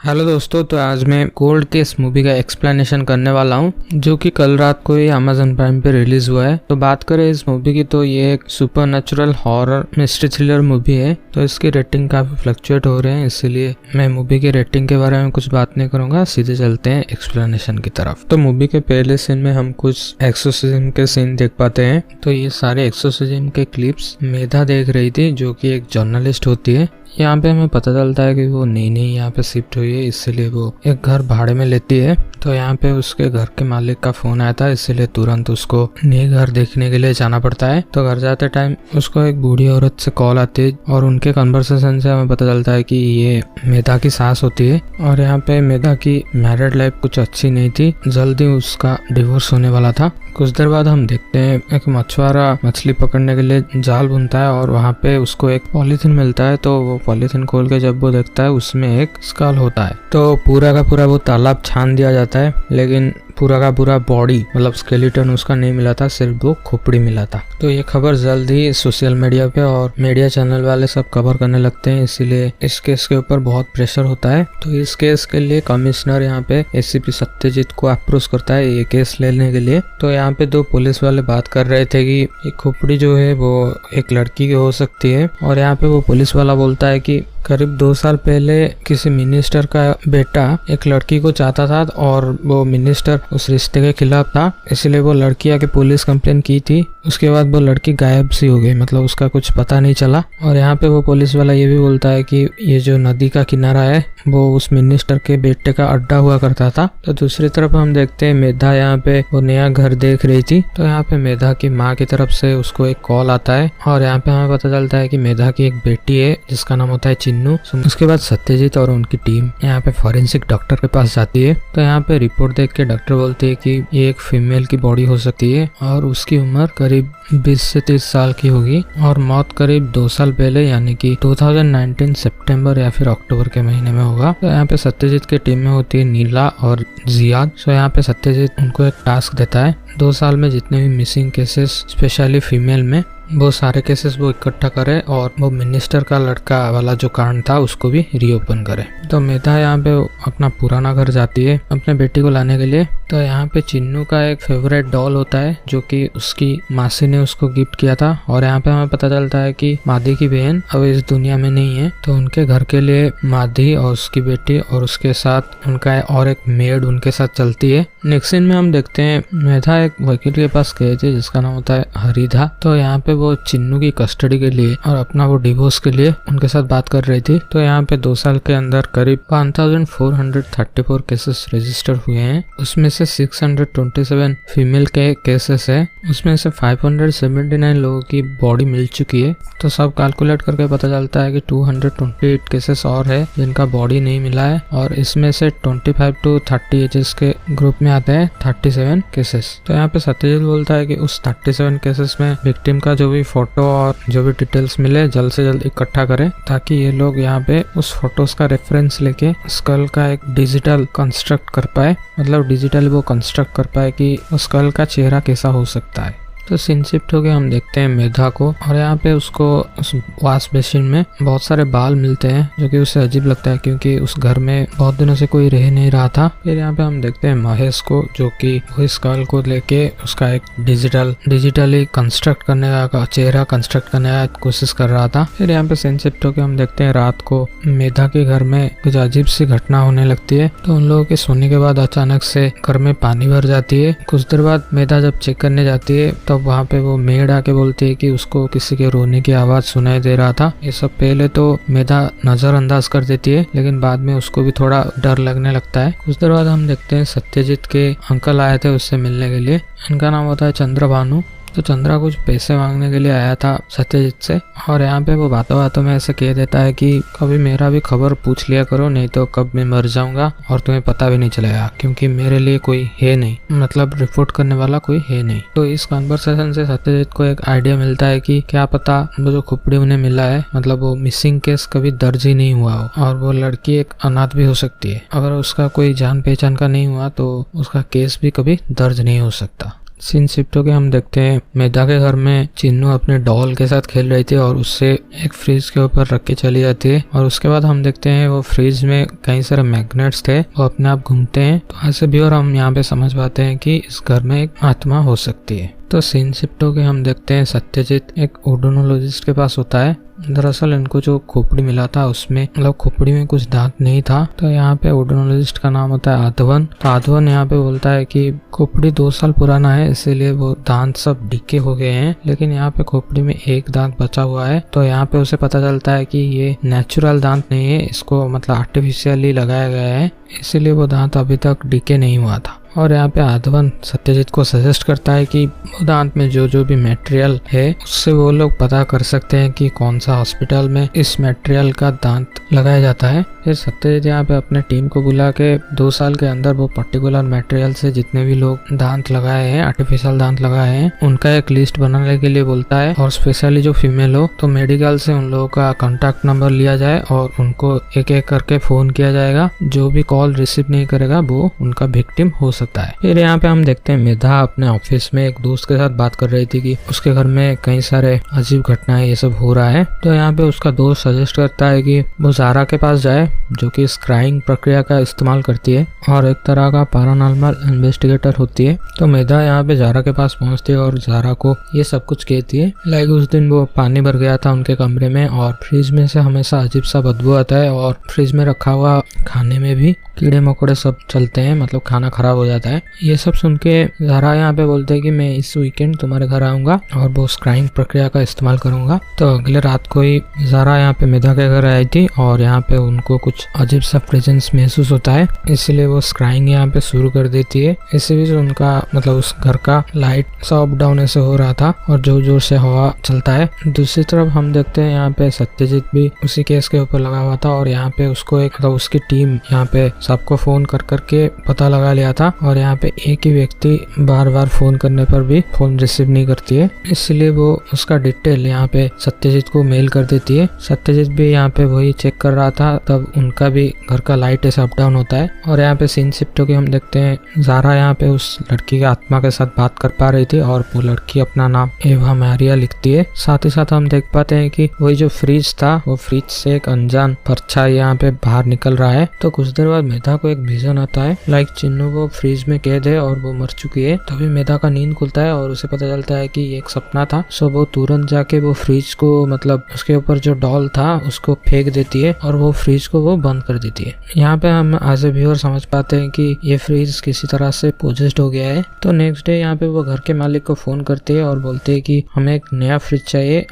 Hello दोस्तों, तो आज मैं कोल्ड केस मूवी का एक्सप्लेनेशन करने वाला हूँ जो कि कल रात को ही अमेजन प्राइम पे रिलीज हुआ है। तो बात करें इस मूवी की तो ये एक supernatural horror mystery thriller movie है। तो इसकी रेटिंग काफी फ्लक्चुएट हो रहे हैं, इसलिए मैं मूवी की रेटिंग के बारे में कुछ बात नहीं करूंगा, सीधे चलते हैं एक्सप्लेनेशन की तरफ। तो मूवी के पहले सीन में हम कुछ एक्सोर्सिज्म के सीन देख पाते हैं। तो ये सारे एक्सोर्सिज्म के क्लिप्स मेधा देख रही थी, जो कि एक जर्नलिस्ट होती है। यहाँ पे हमें पता चलता है कि वो नई यहाँ पे शिफ्ट हुई है, इसलिए वो एक घर भाड़े में लेती है। तो यहाँ पे उसके घर के मालिक का फोन आया था, इसलिए तुरंत उसको नए घर देखने के लिए जाना पड़ता है। तो घर जाते टाइम उसको एक बूढ़ी औरत से कॉल आती है और उनके कन्वर्सेशन से हमें पता चलता है कि ये मेधा की सास होती है। और यहाँ पे मेधा की मैरिड लाइफ कुछ अच्छी नहीं थी, जल्दी उसका डिवोर्स होने वाला था। कुछ देर बाद हम देखते हैं एक मछुआरा मछली पकड़ने के लिए जाल बुनता है और वहाँ पे उसको एक पॉलीथीन मिलता है। तो वो पॉलीथीन खोल के जब वो देखता है उसमें एक स्कल होता है। तो पूरा का पूरा वो तालाब छान दिया जाता है, लेकिन पूरा का पूरा बॉडी मतलब स्केलेटन उसका नहीं मिला था, सिर्फ वो खोपड़ी मिला था। तो ये खबर जल्द ही सोशल मीडिया पे और मीडिया चैनल वाले सब कवर करने लगते हैं, इसीलिए इस केस के ऊपर बहुत प्रेशर होता है। तो इस केस के लिए कमिश्नर यहाँ पे एसीपी सत्यजीत को अप्रोच करता है ये केस लेने के लिए। तो यहाँ पे दो पुलिस वाले बात कर रहे थे कि ये खोपड़ी जो है वो एक लड़की की हो सकती है। और यहाँ पे वो पुलिस वाला बोलता है कि करीब 2 साल पहले किसी मिनिस्टर का बेटा एक लड़की को चाहता था और वो मिनिस्टर उस रिश्ते के खिलाफ था, इसलिए वो लड़की आके पुलिस कंप्लेन की थी। उसके बाद वो लड़की गायब सी हो गई, मतलब उसका कुछ पता नहीं चला। और यहाँ पे वो पुलिस वाला ये भी बोलता है कि ये जो नदी का किनारा है वो उस मिनिस्टर के बेटे का अड्डा हुआ करता था। तो दूसरी तरफ हम देखते हैं मेधा यहाँ पे वो नया घर देख रही थी। तो यहाँ पे मेधा की माँ की तरफ से उसको एक कॉल आता है और यहाँ पे हमें पता चलता है कि मेधा की एक बेटी है जिसका नाम होता है चिन्नू। उसके बाद सत्यजीत और उनकी टीम यहाँ पे फॉरेंसिक डॉक्टर के पास जाती है। तो यहाँ पे रिपोर्ट देख के डॉक्टर बोलते हैं कि ये एक फीमेल की बॉडी हो सकती है और उसकी उम्र करीब 20 से 30 साल की होगी और मौत करीब 2 साल पहले यानी कि 2019 सितंबर या फिर अक्टूबर के महीने में होगा। तो यहाँ पे सत्यजीत की टीम में होती है नीला और जियाद। तो यहाँ पे सत्यजीत उनको एक टास्क देता है 2 साल में जितने भी मिसिंग केसेस स्पेशली फीमेल में वो सारे केसेस वो इकट्ठा करे और वो मिनिस्टर का लड़का वाला जो कांड था उसको भी रीओपन करे। तो मेधा यहाँ पे अपना पुराना घर जाती है अपने बेटी को लाने के लिए। तो यहाँ पे चिन्नू का एक फेवरेट डॉल होता है जो कि उसकी मासी ने उसको गिफ्ट किया था। और यहाँ पे हमें पता चलता है कि माधी की बहन अब इस दुनिया में नहीं है, तो उनके घर के लिए माधी और उसकी बेटी और उसके साथ उनका और एक मेड उनके साथ चलती है। नेक्स्ट सीन में हम देखते हैं मेधा एक वकील के पास गए थे जिसका नाम होता है हरिधा। तो यहाँ पे वो चिन्नू की कस्टडी के लिए और अपना वो डिवोर्स के लिए उनके साथ बात कर रही थी। तो यहाँ पे 2 साल के अंदर करीब 5434 केसेस रजिस्टर हुए हैं, उसमें से 627 फीमेल के केसेस है, उसमें से 579 लोगों की बॉडी मिल चुकी है। तो सब कैलकुलेट करके पता चलता है कि 228 केसेस और है जिनका बॉडी नहीं मिला है और इसमें से 25 to 30 एजेस के ग्रुप में आते हैं 37 केसेस। तो यहाँ पे सत्यजीत बोलता है कि उस 37 केसेस में विक्टिम का जो भी फोटो और जो भी डिटेल्स मिले जल्द से जल्द इकट्ठा करें ताकि ये लोग यहाँ पे उस फोटोज का रेफरेंस लेके स्कल का एक डिजिटल कंस्ट्रक्ट कर पाए, मतलब डिजिटल वो कंस्ट्रक्ट कर पाए कि उस स्कल का चेहरा कैसा हो सकता है। तो सीन शिफ्ट हो गया, हम देखते हैं मेधा को और यहाँ पे उसको उस वॉश बेसिन में बहुत सारे बाल मिलते हैं जो कि उसे अजीब लगता है क्योंकि उस घर में बहुत दिनों से कोई रह नहीं रहा था। फिर यहाँ पे हम देखते हैं महेश को जो कि वही स्कल को लेके उसका एक डिजिटली कंस्ट्रक्ट करने का चेहरा कंस्ट्रक्ट करने का कोशिश कर रहा था। फिर यहाँ पे सीन शिफ्ट होकर हम देखते हैं रात को मेधा के घर में कुछ अजीब सी घटना होने लगती है। तो उन लोगों के सोने के बाद अचानक से घर में पानी भर जाती है। कुछ देर बाद मेधा जब चेक करने जाती है तो वहाँ पे वो मेड आके बोलती है कि उसको किसी के रोने की आवाज सुनाई दे रहा था। ये सब पहले तो मेधा नजरअंदाज कर देती है, लेकिन बाद में उसको भी थोड़ा डर लगने लगता है। कुछ देर बाद हम देखते हैं सत्यजीत के अंकल आए थे उससे मिलने के लिए, इनका नाम होता है चंद्रभानु। तो चंद्रा कुछ पैसे मांगने के लिए आया था सत्यजीत से और यहाँ पे वो बातों बातों में ऐसे कह देता है कि कभी मेरा भी खबर पूछ लिया करो, नहीं तो कब मैं मर जाऊंगा और तुम्हें पता भी नहीं चलेगा क्योंकि मेरे लिए कोई है नहीं, मतलब रिपोर्ट करने वाला कोई है नहीं। तो इस कन्वर्सेशन से सत्यजीत को एक आइडिया मिलता है कि क्या पता वो जो खोपड़ी उन्हें मिला है मतलब वो मिसिंग केस कभी दर्ज ही नहीं हुआ हो और वो लड़की एक अनाथ भी हो सकती है। अगर उसका कोई जान पहचान का नहीं हुआ तो उसका केस भी कभी दर्ज नहीं हो सकता। सीन शिफ्ट होके हम देखते हैं मेधा के घर में चिन्नू अपने डॉल के साथ खेल रही थी और उससे एक फ्रिज के ऊपर रख के चली जाती है। और उसके बाद हम देखते हैं वो फ्रिज में कई सारे मैग्नेट्स थे, वो अपने आप घूमते हैं। तो ऐसे भी और हम यहाँ पे समझ पाते हैं कि इस घर में एक आत्मा हो सकती है। तो सीन शिफ्ट होके हम देखते हैं सत्यजीत एक ओडोनोलॉजिस्ट के पास होता है। दरअसल इनको जो खोपड़ी मिला था उसमें मतलब खोपड़ी में कुछ दांत नहीं था। तो यहाँ पे ओडोनोलॉजिस्ट का नाम होता है आधवन। तो आधवन यहाँ पे बोलता है कि खोपड़ी 2 साल पुराना है, इसीलिए वो दांत सब डिके हो गए हैं, लेकिन यहाँ पे खोपड़ी में एक दांत बचा हुआ है। तो यहाँ पे उसे पता चलता है कि ये नेचुरल दांत नहीं है, इसको मतलब आर्टिफिशियली लगाया गया है, इसीलिए वो दांत अभी तक डिके नहीं हुआ था। और यहाँ पे आधवन सत्यजीत को सजेस्ट करता है कि वो दांत में जो भी मटेरियल है उससे वो लोग पता कर सकते हैं कि कौन सा हॉस्पिटल में इस मटेरियल का दांत लगाया जाता है। फिर सत्यजीत यहाँ पे अपने टीम को बुला के 2 साल के अंदर वो पर्टिकुलर मटेरियल से जितने भी लोग दांत लगाए हैं, आर्टिफिशियल दांत लगाए हैं, उनका एक लिस्ट बनाने के लिए बोलता है। और स्पेशली जो फीमेल हो तो मेडिकल से उन लोगों का कॉन्टैक्ट नंबर लिया जाए और उनको एक एक करके फोन किया जाएगा। जो भी कॉल रिसीव नहीं करेगा वो उनका विक्टिम हो सकता है। फिर यहाँ पे हम देखते हैं मेधा अपने ऑफिस में एक दोस्त के साथ बात कर रही थी कि उसके घर में कई सारे अजीब घटनाएं ये सब हो रहा है। तो यहाँ पे उसका दोस्त सजेस्ट करता है कि वो ज़ारा के पास जाए, जो कि स्क्राइंग प्रक्रिया का इस्तेमाल करती है और एक तरह का पैरानॉर्मल इन्वेस्टिगेटर होती है। तो मेधा यहाँ पे ज़ारा के पास पहुंचती है और ज़ारा को ये सब कुछ कहती है। लाइक उस दिन वो पानी भर गया था उनके कमरे में और फ्रिज में से हमेशा अजीब सा बदबू आता है और फ्रिज में रखा हुआ खाने में भी कीड़े मकोड़े सब चलते हैं, मतलब खाना खराब हो जाता है। ये सब सुन के ज़ारा यहाँ पे बोलते हैं कि मैं इस वीकेंड तुम्हारे घर आऊंगा और वो स्क्राइंग प्रक्रिया का इस्तेमाल करूंगा। तो अगले रात को ही ज़ारा यहाँ पे मेधा के घर आई थी और यहाँ पे उनको कुछ अजीब सा प्रेजेंस महसूस होता है, इसलिए वो स्क्राइंग यहाँ पे शुरू कर देती है। इसी बीच उनका मतलब उस घर का लाइट सा अप डाउन ऐसे हो रहा था और जोर जोर से हवा चलता है। दूसरी तरफ हम देखते हैं यहाँ पे सत्यजीत भी उसी केस के ऊपर लगा हुआ था और यहाँ पे उसको एक मतलब उसकी टीम यहाँ पे सबको फोन कर करके पता लगा लिया था और यहाँ पे एक ही व्यक्ति बार बार फोन करने पर भी फोन रिसीव नहीं करती है, इसलिए वो उसका डिटेल यहाँ पे सत्यजीत को मेल कर देती है। सत्यजीत भी यहाँ पे वही चेक कर रहा था, तब उनका भी घर का लाइट ऐसे अप डाउन होता है। और यहाँ पे सीन शिफ्ट होके हम देखते हैं ज़ारा यहाँ पे उस लड़की की आत्मा के साथ बात कर पा रही थी और वो लड़की अपना नाम एवा मैरिया लिखती है। साथ ही साथ हम देख पाते हैं कि वही जो फ्रिज था वो फ्रिज से एक अनजान परछाई यहाँ पे बाहर निकल रहा है। तो कुछ देर बाद मेधा को एक विजन आता है, लाइक चिन्नू वो फ्रिज में कैद है और वो मर चुकी है। तभी मेधा का नींद खुलता है और उसे पता चलता है कि ये एक सपना था। सो वो तुरंत जाके वो फ्रिज को मतलब उसके ऊपर जो डॉल था उसको फेंक देती है और वो फ्रिज को वो बंद कर देती है। यहाँ पे हम एज ए व्यूअर समझ पाते हैं कि ये फ्रिज किसी तरह से पोजेस्ड हो गया है। तो नेक्स्ट डे यहाँ पे वो घर के मालिक को फोन करते हैं और बोलते हैं कि हमें एक नया फ्रिज चाहिए,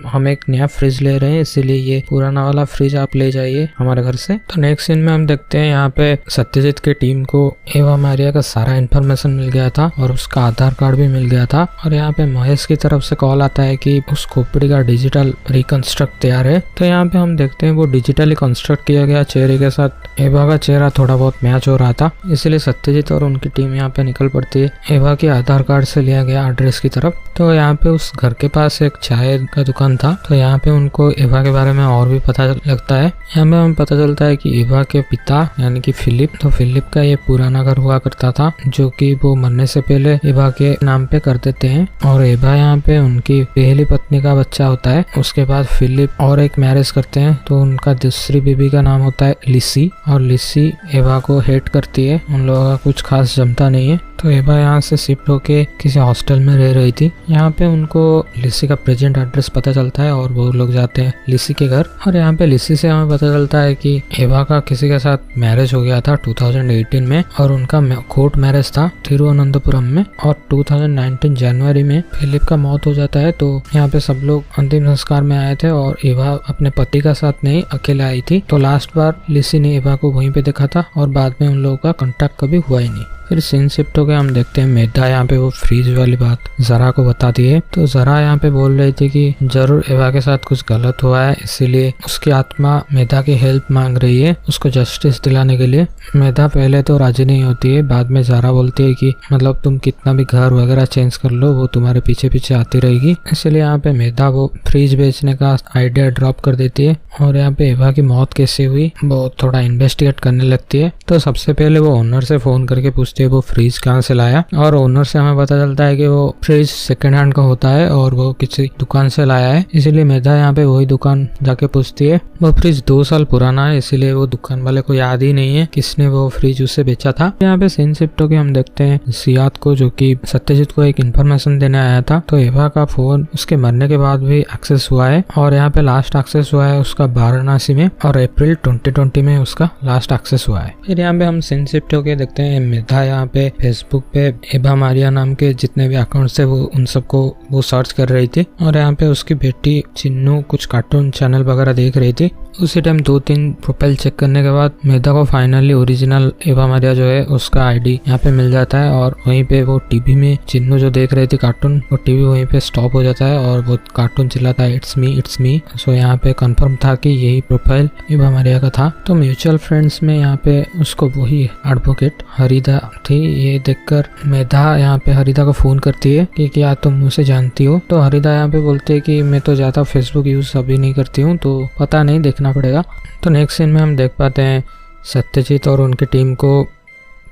हम एक नया फ्रिज ले रहे हैं, इसीलिए ये पुराना वाला फ्रिज आप ले जाइए हमारे घर से। तो नेक्स्ट सीन में हम देखते हैं यहाँ पे सत्यजीत की टीम को एवा मैरिया का सारा इन्फॉर्मेशन मिल गया था और उसका आधार कार्ड भी मिल गया था। और यहाँ पे महेश की तरफ से कॉल आता है कि उस खोपड़ी का डिजिटल रिकंस्ट्रक्ट तैयार है। तो यहाँ पे हम देखते हैं वो डिजिटली कंस्ट्रक्ट किया गया चेहरे के साथ एवा का चेहरा थोड़ा बहुत मैच हो रहा था, इसलिए सत्यजीत और उनकी टीम यहाँ पे निकल पड़ती है एवा के आधार कार्ड से लिया गया एड्रेस की तरफ। तो यहाँ पे उस घर के पास एक चाय का दुकान था, तो यहाँ पे उनको एवा के बारे में और भी पता लगता है। यहाँ पे हमें पता चलता है कि एवा के पिता यानी कि फिलिप, तो फिलिप का ये पुराना घर हुआ करता था जो कि वो मरने से पहले एवा के नाम पे कर देते हैं। और एवा यहाँ पे उनकी पहली पत्नी का बच्चा होता है। उसके बाद फिलिप और एक मैरिज करते हैं, तो उनका दूसरी बीबी का नाम होता है लिसी और लिसी एवा को हेट करती है, उन लोगों का कुछ खास जमता नहीं है। तो एवा यहाँ से शिफ्ट होके किसी हॉस्टल में रह रही थी। यहाँ पे उनको लिसी का प्रेजेंट एड्रेस पता चलता है और वो लोग जाते हैं लिसी के घर। और यहाँ पे लिसी से हमें पता चलता है कि एवा का किसी के साथ मैरिज हो गया था 2018 में और उनका कोर्ट मैरिज था तिरुवनंतपुरम में। और 2019 जनवरी में फिलिप का मौत हो जाता है। तो यहाँ पे सब लोग अंतिम संस्कार में आए थे और एवा अपने पति का साथ नहीं अकेले आई थी। तो लास्ट बार लिसी ने एवा को वहीं पे देखा था और बाद में उन लोगों का कॉन्टेक्ट कभी हुआ ही नहीं। फिर सीन शिफ्ट हो गया, हम देखते हैं मेधा यहाँ पे वो फ्रीज वाली बात ज़रा को बताती है। तो ज़रा यहाँ पे बोल रही थी कि जरूर एवा के साथ कुछ गलत हुआ है, इसीलिए उसकी आत्मा मेधा की हेल्प मांग रही है उसको जस्टिस दिलाने के लिए। मेधा पहले तो राजी नहीं होती है, बाद में ज़ारा बोलती है कि मतलब तुम कितना भी घर वगैरह चेंज कर लो वो तुम्हारे पीछे पीछे आती रहेगी। इसलिए यहाँ पे मेधा वो फ्रिज बेचने का आइडिया ड्रॉप कर देती है और यहाँ पे एवा की मौत कैसे हुई वो थोड़ा इन्वेस्टिगेट करने लगती है। तो सबसे पहले वो ओनर से फोन करके पूछती है वो फ्रिज कहाँ से लाया, और ओनर से हमें पता चलता है कि वो फ्रिज सेकेंड हैंड का होता है और वो किसी दुकान से लाया है। इसीलिए मेधा यहाँ पे वही दुकान जाके पूछती है। वो फ्रिज 2 साल पुराना है, इसीलिए वो दुकान वाले को याद ही नहीं है किसने वो फ्रिज उसे बेचा था। यहाँ पे सीन शिफ्ट होके हम देखते हैं सियात को, जो कि सत्यजीत को एक इन्फॉर्मेशन देने आया था। तो एवा का फोन उसके मरने के बाद भी एक्सेस हुआ है और यहाँ पे लास्ट एक्सेस हुआ है उसका वाराणसी में और अप्रैल 2020 में उसका लास्ट एक्सेस हुआ है। फिर यहाँ पे हम सीन शिफ्ट होके देखते हैं मेधा यहाँ पे फेसबुक पे एबा मारिया नाम के जितने भी अकाउंट्स थे वो उन सबको वो सर्च कर रही थी और यहाँ पे उसकी बेटी चिन्नू कुछ कार्टून चैनल वगैरह देख रही थी। उसी टाइम 2-3 प्रोफाइल चेक करने के बाद मेधा को फाइनली ओरिजिनल एवा मारिया जो है उसका आईडी यहाँ पे मिल जाता है और वहीं पे वो टीवी में चिन्नू जो देख रही थी कार्टून, वो टीवी वहीं पे स्टॉप हो जाता है और वो कार्टून चिल्लाता है इट्स मी। सो यहाँ पे कंफर्म था कि यही प्रोफाइल एवा मारिया का था। तो म्यूचुअल फ्रेंड्स में यहाँ पे उसको वही एडवोकेट हरिदा थी। ये देखकर मेधा यहाँ पे हरिदा को फोन करती है कि क्या तुम मुझे जानती हो। तो हरिदा यहाँ पे बोलते है कि मैं तो ज्यादा फेसबुक यूज अभी नहीं करती हूँ, तो पता नहीं, देखना पड़ेगा। तो नेक्स्ट सीन में हम देख पाते हैं सत्यजीत और उनकी टीम को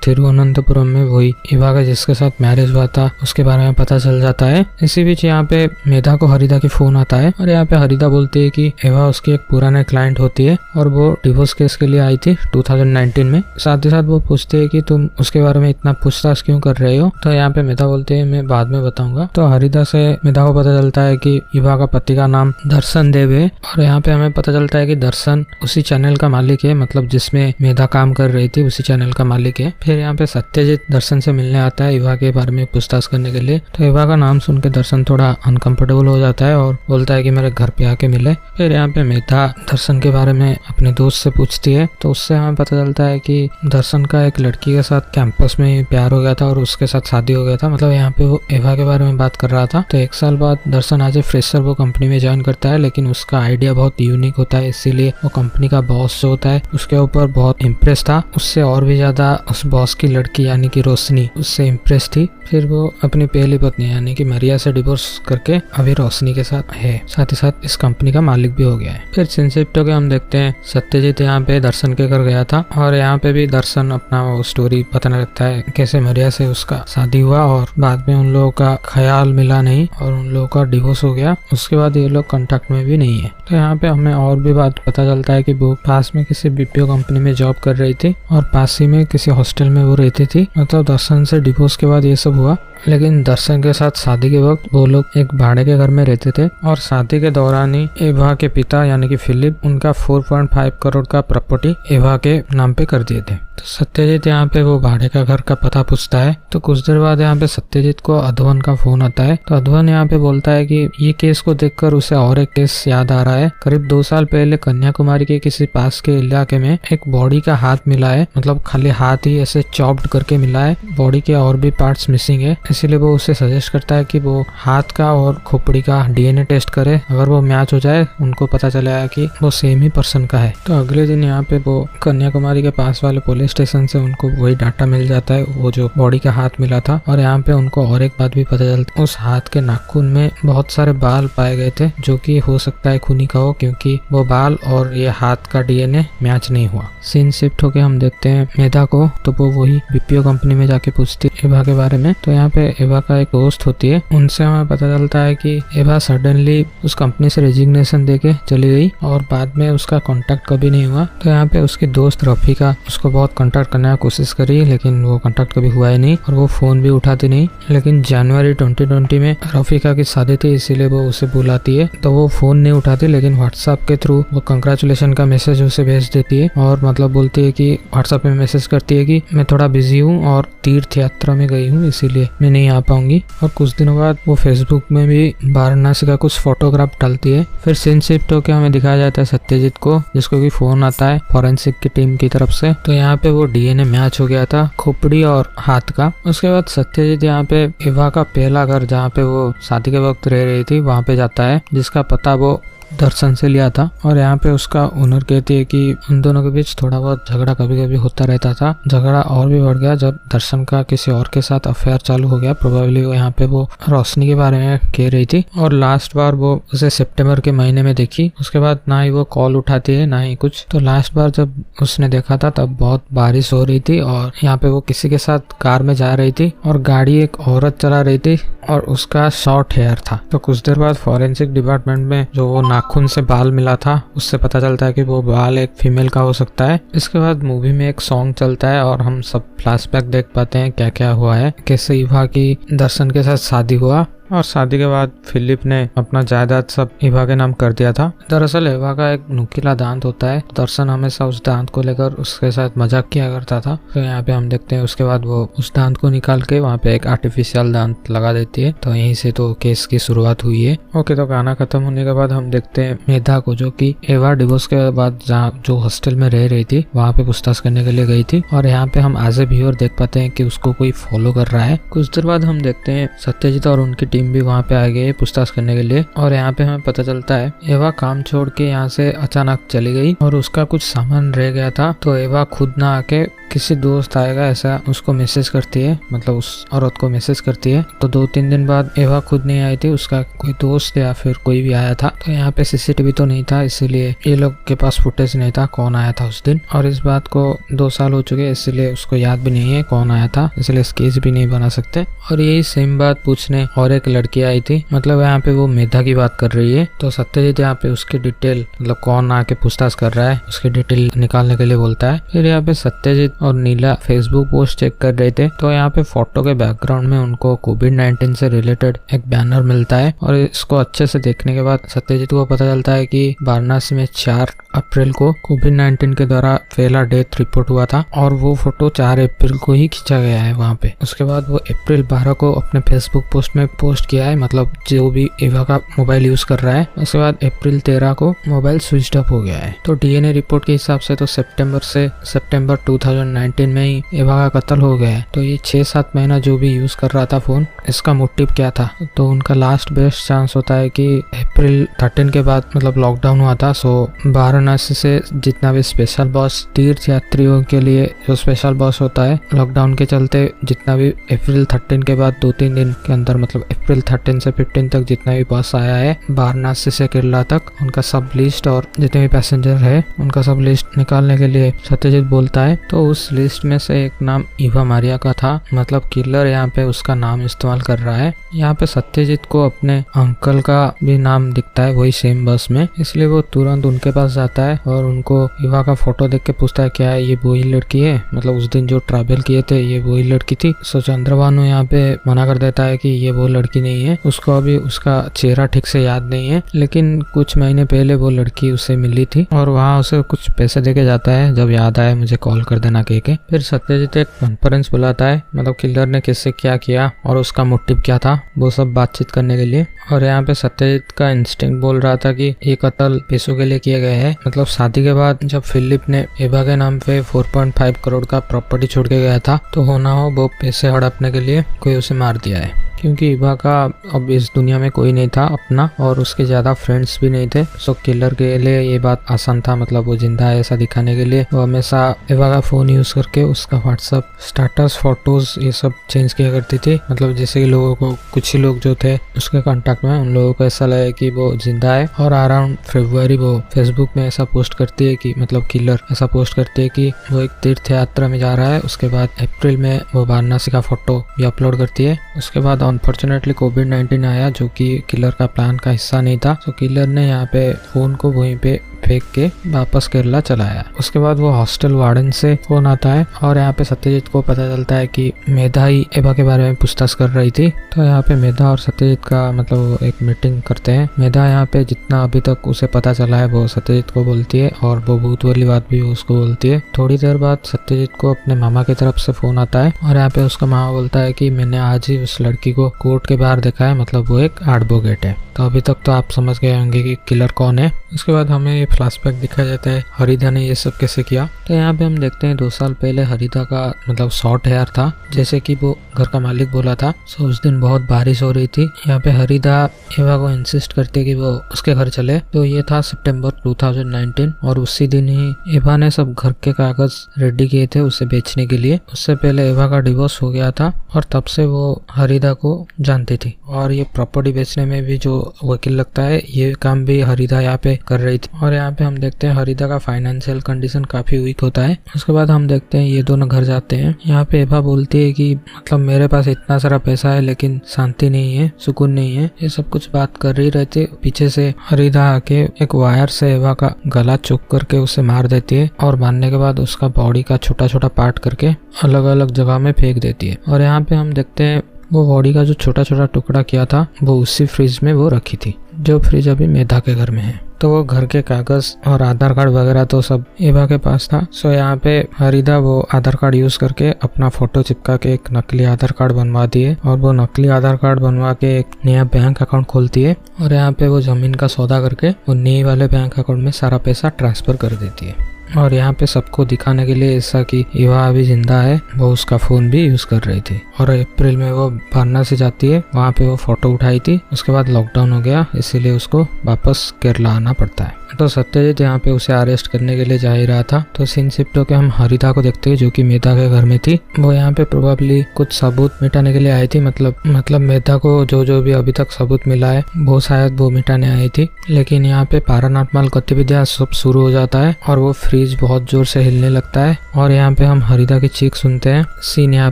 तिरुवनंतपुरम में वही एवा का जिसके साथ मैरिज हुआ था उसके बारे में पता चल जाता है। इसी बीच यहाँ पे मेधा को हरिदा की फोन आता है और यहाँ पे हरिदा बोलती है कि एवा उसकी एक पुराने क्लाइंट होती है और वो डिवोर्स केस के लिए आई थी 2019 में। साथ ही साथ वो पूछती है कि तुम उसके बारे में इतना पूछताछ क्यों कर रहे हो। तो यहाँ पे मेधा बोलती है मैं बाद में बताऊंगा। तो हरिदा से मेधा को पता चलता है कि एवा का पति का नाम दर्शन देव है और यहाँ पे हमें पता चलता है कि दर्शन उसी चैनल का मालिक है, मतलब जिसमें मेधा काम कर रही थी उसी चैनल का मालिक है। फिर यहाँ पे सत्यजीत दर्शन से मिलने आता है एवा के बारे में पूछताछ करने के लिए। तो एवा का नाम सुन के दर्शन थोड़ा अनकंफर्टेबल हो जाता है और बोलता है कि मेरे घर पे आके मिले। फिर यहाँ पे मेधा दर्शन के बारे में अपने दोस्त से पूछती है तो उससे हमें पता चलता है कि दर्शन का एक लड़की के साथ कैंपस में प्यार हो गया था और उसके साथ शादी हो गया था। मतलब यहाँ पे वो एवा के बारे में बात कर रहा था। तो 1 साल बाद दर्शन आज फ्रेशर वो कंपनी में ज्वाइन करता है, लेकिन उसका आइडिया बहुत यूनिक होता है, इसीलिए वो कंपनी का बॉस जो होता है उसके ऊपर बहुत इम्प्रेस था। उससे और भी ज्यादा उस बॉस की लड़की यानी कि रोशनी उससे इम्प्रेस थी। फिर वो अपनी पहली पत्नी यानी कि मरिया से डिवोर्स करके अभी रोशनी के साथ है, साथ ही साथ इस कंपनी का मालिक भी हो गया है। फिर सिंसिप्ट होके हम देखते हैं सत्यजीत यहाँ पे दर्शन के घर गया था और यहाँ पे भी दर्शन अपना वो स्टोरी बताने लगता है कैसे मरिया से उसका शादी हुआ और बाद में उन लोगों का ख्याल मिला नहीं और उन लोगों का डिवोर्स हो गया। उसके बाद ये लोग कांटेक्ट में भी नहीं है। तो यहाँ पे हमें और भी बात पता चलता है कि वो पास में किसी बीपीओ कंपनी में जॉब कर रही थी और पास ही में किसी हॉस्टल में वो रहती थी। मतलब दर्शन से डिवोर्स के बाद ये सब हुआ, लेकिन दर्शन के साथ शादी के वक्त वो लोग एक भाड़े के घर में रहते थे और शादी के दौरान ही एवा के पिता यानी कि फिलिप उनका 4.5 करोड़ का प्रॉपर्टी एवा के नाम पे कर दिए थे। तो सत्यजीत यहाँ पे वो भाड़े का घर का पता पूछता है। तो कुछ देर बाद यहाँ पे सत्यजीत को अध्वन का फोन आता है। तो अध्वन यहाँ पे बोलता है कि ये केस को देखकर उसे और एक केस याद आ रहा है। करीब 2 साल पहले कन्याकुमारी के किसी पास के इलाके में एक बॉडी का हाथ मिला है, मतलब खाली हाथ ही ऐसे चॉप्ड करके मिला है, बॉडी के और भी पार्ट्स मिसिंग है। इसीलिए वो उसे सजेस्ट करता है कि वो हाथ का और खोपड़ी का डीएनए टेस्ट करे। अगर वो मैच हो जाए उनको पता चलेगा कि वो सेम ही पर्सन का है। तो अगले दिन यहाँ पे वो कन्याकुमारी के पास वाले पुलिस स्टेशन से उनको वही डाटा मिल जाता है, वो जो बॉडी का हाथ मिला था। और यहाँ पे उनको और एक बात भी पता चलती है, उस हाथ के नाखून में बहुत सारे बाल पाए गए थे जो कि हो सकता है खूनी का हो, क्योंकि वो बाल और ये हाथ का डीएनए मैच नहीं हुआ। सीन शिफ्ट होके हम देखते हैं मेधा को। तो वो वही बीपीओ कंपनी में जाके पूछती है एवा के बारे में। तो यहाँ पे एवा का एक दोस्त होती है, उनसे हमें पता चलता है कि एवा सडनली उस कंपनी से रेजिग्नेशन देके चली गई और बाद में उसका कांटेक्ट कभी नहीं हुआ। तो यहाँ पे उसकी दोस्त रफीका उसको बहुत कांटेक्ट करने की कोशिश करी, लेकिन वो कांटेक्ट कभी हुआ ही नहीं और वो फोन भी उठाती नहीं। लेकिन जनवरी 2020 में रफीका की शादी थी, इसीलिए वो उसे बुलाती है। तो वो फोन नहीं उठाती, लेकिन व्हाट्सएप के थ्रू वो कंग्रेचुलेशन का मैसेज उसे भेज देती है और मतलब बोलती है कि व्हाट्सएप में मैसेज करती है कि मैं थोड़ा बिजी हूँ और तीर्थ यात्रा में गई हूँ, इसीलिए मैं नहीं आ पाऊंगी। और कुछ दिनों बाद वो फेसबुक में भी वाराणसी का कुछ फोटोग्राफ डालती है। फिर सीन शिफ्ट होकर हमें दिखाया जाता है सत्यजीत को, जिसको कि फोन आता है फॉरेंसिक की टीम की तरफ से। तो यहाँ पे वो डीएनए मैच हो गया था खोपड़ी और हाथ का। उसके बाद सत्यजीत यहाँ पे एवा का पहला घर जहाँ पे वो शादी के वक्त रह रही थी वहाँ पे जाता है, जिसका पता वो दर्शन से लिया था। और यहाँ पे उसका ओनर कहती है कि उन दोनों के बीच थोड़ा बहुत झगड़ा कभी कभी होता रहता था। झगड़ा और भी बढ़ गया जब दर्शन का किसी और के साथ अफेयर चालू हो गया। प्रोबेबली वो यहाँ पे वो रोशनी के बारे में कह रही थी। और लास्ट बार वो उसे सितंबर के महीने में देखी। उसके बाद ना ही वो कॉल उठाती है ना ही कुछ। तो लास्ट बार जब उसने देखा था तब बहुत बारिश हो रही थी और यहाँ पे वो किसी के साथ कार में जा रही थी और गाड़ी एक औरत चला रही थी और उसका शॉर्ट हेयर था। तो कुछ देर बाद फॉरेंसिक डिपार्टमेंट में जो वो नाखून से बाल मिला था उससे पता चलता है कि वो बाल एक फीमेल का हो सकता है। इसके बाद मूवी में एक सॉन्ग चलता है और हम सब फ्लैशबैक देख पाते हैं क्या क्या हुआ है, कैसे इवा की दर्शन के साथ शादी हुआ और शादी के बाद फिलिप ने अपना जायदाद सब इवा के नाम कर दिया था। दरअसल इवा का एक नुकीला दांत होता है। दर्शन हमेशा उस दांत को लेकर उसके साथ मजाक किया करता था। तो यहाँ पे हम देखते हैं उसके बाद वो उस दांत को निकाल के वहाँ पे एक आर्टिफिशियल दांत लगा देती है। तो यहीं से तो केस की शुरुआत हुई है। ओके, तो गाना खत्म होने के बाद हम देखते हैं मेधा को, जो कि इवा डिवोर्स के बाद जहाँ जो हॉस्टल में रह रही थी वहाँ पे पूछताछ करने के लिए गई थी। और यहाँ पे हम एज ए व्यूअर देख पाते हैं कि उसको कोई फॉलो कर रहा है। कुछ देर बाद हम देखते हैं सत्यजीत और उनकी टीम भी वहाँ पे आ गई है पूछताछ करने के लिए। और यहाँ पे हमें पता चलता है एवा काम छोड़ के यहाँ से अचानक चली गई और उसका कुछ सामान रह गया था। तो एवा खुद ना आके किसी दोस्त आएगा ऐसा उसको मैसेज करती है, मतलब उस औरत को मैसेज करती है। तो 2-3 दिन बाद एवा खुद नहीं आई थी, उसका कोई दोस्त या फिर कोई भी आया था। तो यहाँ पे सीसीटीवी तो नहीं था, इसीलिए ये लोग के पास फुटेज नहीं था कौन आया था उस दिन। और इस बात को 2 साल हो चुके इसलिए उसको याद भी नहीं है कौन आया था, इसलिए केस भी नहीं बना सकते। और यही सेम बात पूछने और एक लड़की आई थी, मतलब यहाँ पे वो मेधा की बात कर रही है। तो सत्यजीत यहाँ पे उसकी डिटेल, मतलब कौन आके पूछताछ कर रहा है उसकी डिटेल निकालने के लिए बोलता है। फिर यहाँ पे सत्यजीत और नीला फेसबुक पोस्ट चेक कर रहे थे। तो यहाँ पे फोटो के बैकग्राउंड में उनको कोविड-19 से रिलेटेड एक बैनर मिलता है। और इसको अच्छे से देखने के बाद सत्यजीत को पता चलता है कि वाराणसी में 4 अप्रैल को कोविड-19 के द्वारा पहला डेथ रिपोर्ट हुआ था और वो फोटो 4 अप्रैल को ही खींचा गया है वहाँ पे। उसके बाद वो अप्रैल 12 को अपने फेसबुक पोस्ट में पोस्ट किया है, मतलब जो भी एवा का मोबाइल यूज कर रहा है। उसके बाद अप्रैल 13 को मोबाइल स्विच ऑफ हो गया है। तो डीएनए रिपोर्ट के हिसाब से तो सितंबर 2019 में ही एवा का कत्ल हो गया है। तो ये 6-7 महीना जो भी यूज कर रहा था फोन, इसका मोटिव क्या था? तो उनका लास्ट बेस्ट चांस होता है कि अप्रैल 13 के बाद मतलब लॉकडाउन हुआ था। सो वाराणसी से जितना भी स्पेशल बस तीर्थ यात्रियों के लिए जो स्पेशल बस होता है, लॉकडाउन के चलते जितना भी अप्रैल 13 के बाद 2-3 दिन के अंदर, मतलब अप्रैल 13 से 15 तक जितना भी बस आया है वाराणसी से केरला तक, उनका सब लिस्ट और जितने भी पैसेंजर है उनका सब लिस्ट निकालने के लिए सत्यजीत बोलता है। तो उस लिस्ट में से एक नाम इवा मारिया का था, मतलब किलर यहाँ पे उसका नाम इस्तेमाल कर रहा है। यहाँ पे सत्यजीत को अपने अंकल का भी नाम दिखता है वही सेम बस में, इसलिए वो तुरंत उनके पास जाता है और उनको इवा का फोटो देख के पूछता है क्या है ये वही लड़की है, मतलब उस दिन जो ट्रैवल किए थे ये वही लड़की थी। सो चंद्रभानु यहाँ पे मना कर देता है कि ये वो लड़की नहीं है, उसको अभी उसका चेहरा ठीक से याद नहीं है, लेकिन कुछ महीने पहले वो लड़की उससे मिली थी और वहाँ उसे कुछ पैसे देके जाता है, जब याद आए मुझे कॉल कर देना कह के। फिर सत्यजीत एक कॉन्फ्रेंस बुलाता है, मतलब किलर ने किससे क्या किया और उसका मोटिव क्या था वो सब बातचीत करने के लिए। और यहाँ पे सत्यजीत का इंस्टिंक्ट बोल रहा था कि ये कत्ल पैसों के लिए किया गया है। मतलब शादी के बाद जब फिलिप ने एवा के नाम पे 4.5 करोड़ का प्रॉपर्टी छोड़ के गया था, तो होना हो वो पैसे हड़पने के लिए कोई उसे मार दिया है, क्योंकि इवा का अब इस दुनिया में कोई नहीं था अपना और उसके ज्यादा फ्रेंड्स भी नहीं थे। सो किलर के लिए ये बात आसान था, मतलब वो जिंदा है ऐसा दिखाने के लिए वो हमेशा इवा का फोन यूज करके उसका व्हाट्सएप स्टेटस, फोटोज ये सब चेंज किया करती थी। मतलब जैसे कि लोगों को, कुछ ही लोग जो थे उसके कांटेक्ट में, उन लोगों को ऐसा लगे कि वो जिंदा है। और अराउंड फरवरी वो फेसबुक में ऐसा पोस्ट करती है कि, मतलब किलर ऐसा पोस्ट करती है कि वो एक तीर्थ यात्रा में जा रहा है। उसके बाद अप्रैल में वो वाराणसी का फोटो भी अपलोड करती है। उसके बाद अनफॉर्चुनेटली कोविड-19 आया जो कि किलर का प्लान का हिस्सा नहीं था। तो किलर ने यहाँ पे फोन को वहीं पे फेंक के वापस केरला चला आया। उसके बाद वो हॉस्टल वार्डन से फोन आता है और यहाँ पे सत्यजीत को पता चलता है कि मेधा ही एवा के बारे में पूछताछ कर रही थी। तो यहाँ पे मेधा और सत्यजीत का मतलब एक मीटिंग करते हैं। मेधा यहाँ पे जितना अभी तक उसे पता चला है वो सत्यजीत को बोलती है और वो भूत वाली बात भी उसको बोलती है। थोड़ी देर बाद सत्यजीत को अपने मामा की तरफ से फोन आता है और यहाँ पे उसका मामा बोलता है कि मैंने आज ही उस लड़की को कोर्ट के बाहर देखा है, मतलब वो एक एडवोकेट है। तो अभी तक तो आप समझ गए होंगे कि किलर कौन है। उसके बाद हमें ये फ्लैशबैक दिखाया जाता है हरिदा ने ये सब कैसे किया। तो यहाँ पे हम देखते हैं 2 साल पहले हरिदा का मतलब शॉर्ट हेयर था, जैसे कि वो घर का मालिक बोला था। सो उस दिन बहुत बारिश हो रही थी। यहाँ पे हरिदा एवा को इंसिस्ट करते कि वो उसके घर चले। तो ये था सितंबर 2019 और उसी दिन ही एवा ने सब घर के कागज रेडी किए थे उसे बेचने के लिए। उससे पहले एवा का डिवोर्स हो गया था और तब से वो हरिदा को जानती थी। और ये प्रॉपर्टी बेचने में भी जो वकील लगता है ये काम भी हरिदा यहाँ पे कर रही थी। और यहाँ पे हम देखते हैं हरिदा का फाइनेंशियल कंडीशन काफी वीक होता है। उसके बाद हम देखते हैं ये दोनों घर जाते हैं। यहाँ पे एवा बोलती है कि मतलब मेरे पास इतना सारा पैसा है लेकिन शांति नहीं है, सुकून नहीं है, ये सब कुछ बात कर रही रहती। पीछे से हरिदा आके एक वायर से एवा का गला चुप करके उसे मार देती है और मारने के बाद उसका बॉडी का छोटा छोटा पार्ट करके अलग अलग जगह में फेंक देती है। और यहाँ पे हम देखते हैं वो बॉडी का जो छोटा छोटा टुकड़ा किया था वो उसी फ्रिज में वो रखी थी, जो फ्रिज अभी मेधा के घर में है। तो वो घर के कागज और आधार कार्ड वगैरह तो सब एवा के पास था। सो यहाँ पे हरिदा वो आधार कार्ड यूज करके अपना फोटो चिपका के एक नकली आधार कार्ड बनवा दिए और वो नकली आधार कार्ड बनवा के एक नया बैंक अकाउंट खोलती है और यहाँ पे वो जमीन का सौदा करके वो नए वाले बैंक अकाउंट में सारा पैसा ट्रांसफर कर देती है। और यहाँ पे सबको दिखाने के लिए ऐसा कि एवा अभी जिंदा है, वो उसका फोन भी यूज कर रही थी। और अप्रैल में वो वाराणसी जाती है, वहाँ पे वो फोटो उठाई थी। उसके बाद लॉकडाउन हो गया, इसीलिए उसको वापस केरला आना पड़ता है। तो सत्यजीत यहाँ पे उसे अरेस्ट करने के लिए जा ही रहा था। तो सीन शिफ्ट होकर हम हरिदा को देखते हैं जो कि मेधा के घर में थी। वो यहाँ पे प्रोबेबली कुछ सबूत मिटाने के लिए आई थी, मतलब मेधा को जो भी अभी तक सबूत मिला है वो शायद वो मिटाने आई थी। लेकिन यहाँ पे पैरानॉर्मल गतिविधियां सब शुरू हो जाता है और वो फ्रिज बहुत जोर से हिलने लगता है और यहाँ पे हम हरिदा की चीख सुनते हैं। सीन यहाँ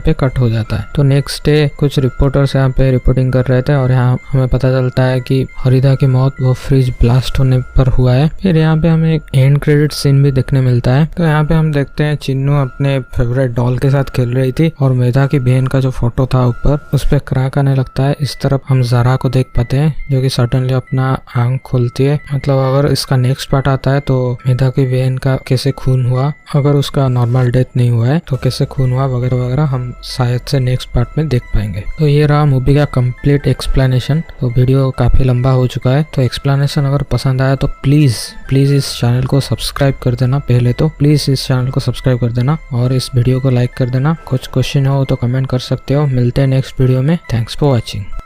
पे कट हो जाता है। तो नेक्स्ट डे कुछ रिपोर्टर्स यहाँ पे रिपोर्टिंग कर रहे थे और यहाँ हमें पता चलता है कि हरिदा की मौत वो फ्रिज ब्लास्ट होने पर हुआ है। फिर यहाँ पे हमें एक एंड क्रेडिट सीन भी देखने मिलता है। तो यहाँ पे हम देखते हैं चिन्नू अपने फेवरेट डॉल के साथ खेल रही थी और मेधा की बहन का जो फोटो था ऊपर उस पर क्रैक आने लगता है। इस तरफ हम जरा को देख पाते हैं जो कि सडनली अपना आंख खोलती है। मतलब अगर इसका नेक्स्ट पार्ट आता है तो मेधा की बहन का कैसे खून हुआ, अगर उसका नॉर्मल डेथ नहीं हुआ है तो कैसे खून हुआ वगैरह वगैरह हम शायद से नेक्स्ट पार्ट में देख पाएंगे। तो ये रहा मूवी का कंप्लीट एक्सप्लेनेशन। तो वीडियो काफी लंबा हो चुका है। तो एक्सप्लेनेशन अगर पसंद आया तो प्लीज इस चैनल को सब्सक्राइब कर देना। पहले तो प्लीज इस चैनल को सब्सक्राइब कर देना और इस वीडियो को लाइक कर देना। कुछ क्वेश्चन हो तो कमेंट कर सकते हो। मिलते हैं नेक्स्ट वीडियो में। Thanks for watching.